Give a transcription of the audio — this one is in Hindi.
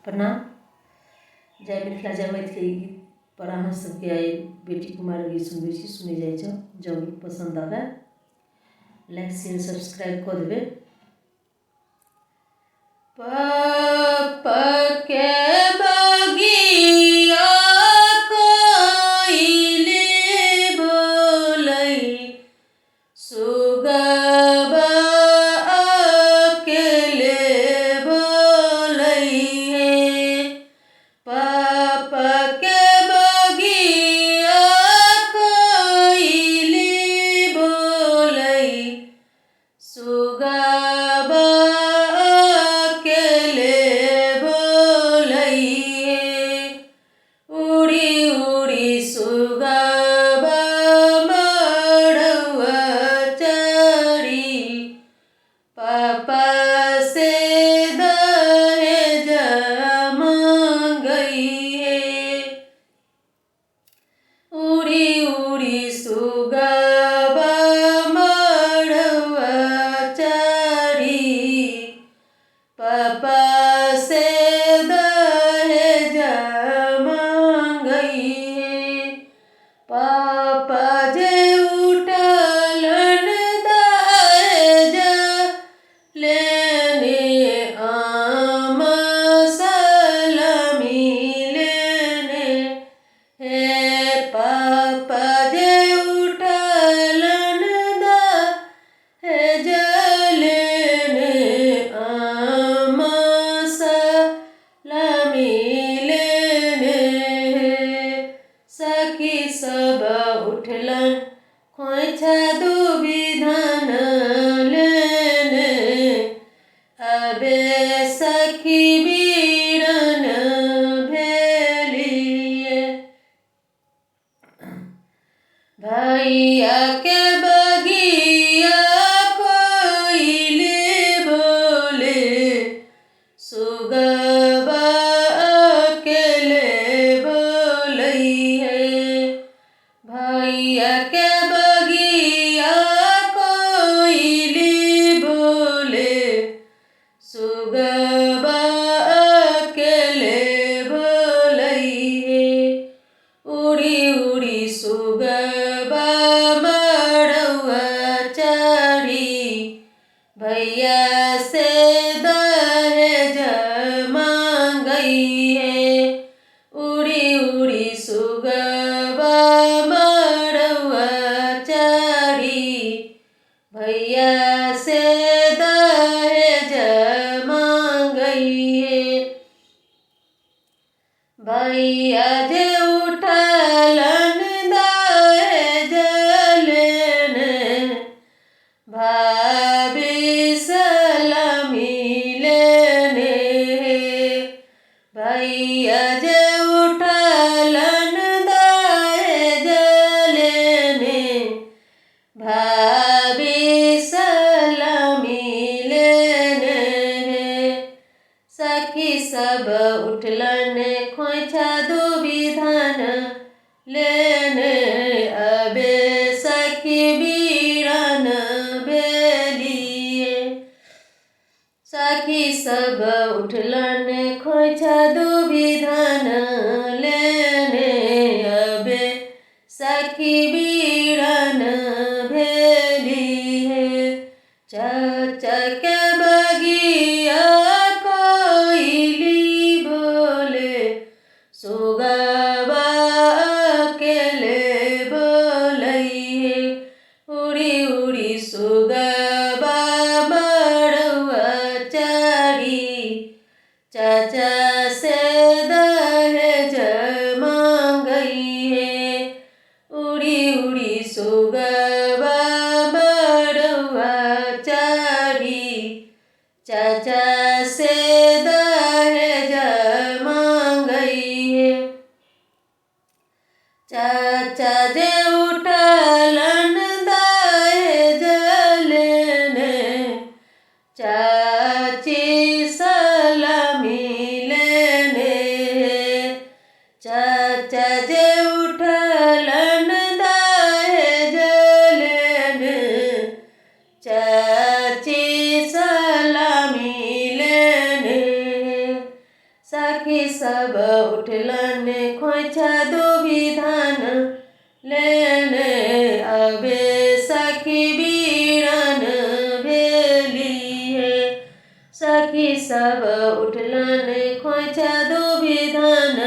प्रणाम। जय मिथिला जय मैथिली गीत पर अहाँ सबके आई बेटी कुमार गीत सुनबै छी, सुनै जाइ छौ। जँ गीत पसंद आवे लाइक शेयर सब्सक्राइब कऽ देबै। के बगिया कोइली बोलै सुगबा अकेले बोलै के बगिया कोइली बोलै सुगबा अकेले बोलै उड़ी उड़ी सुगबा मड़ुआ चढ़ी पापा से दहेज मांगई उड़ी उड़ी सुगबा मड़ुआ चढ़ी पापा से दहेज मांगई पापा जे उठलन दहेज लेने आम सलमी लेने हे पापा जे उठलन दहेज लेने आम सलमी लेने सखी सब उठलन खोइछा दुविधान लेने अबे सखी बीरन भेलिए भैया के बगिया कोइली बोले सुगबा अकेले बोलै भैया के बगिया कोइली बोले सुगबा अकेले बोलै उड़ी उड़ी सुगबा मड़ुआ चढ़ी भैया से दहेज मांगई उड़ी उड़ी सुगबा मड़ुआ चढ़ी भैया से दहेज मांगई भैया जे उठलन दहेज लेने भाभी सलामी लेने भैया जे उठलन दहेज लेने भाभी सलामी लेने सखी सब उठलन खोइछा दुविधान लेने अबे सखी बीरन भेलिए सखी सब उठलन खोइछा दुविधान लेने अबे सखी बीरन भेलिए चाचा के बगिया कोइली बोले सुगबा अकेले बोलै उड़ी उड़ी सुगबा मड़ुआ चढ़ी चाचा से दहेज मांगई उड़ी उड़ी सुगबा मड़ुआ चढ़ी चाचा से दहेज मांगई चाचा जे उठलन दहेज लेने चाची सलामी ले सखी सब उठलन खोइछा दुभी धान लेने अबे सखी बीरन भेलिए। सखी सब उठलन खोइछा दुभी धान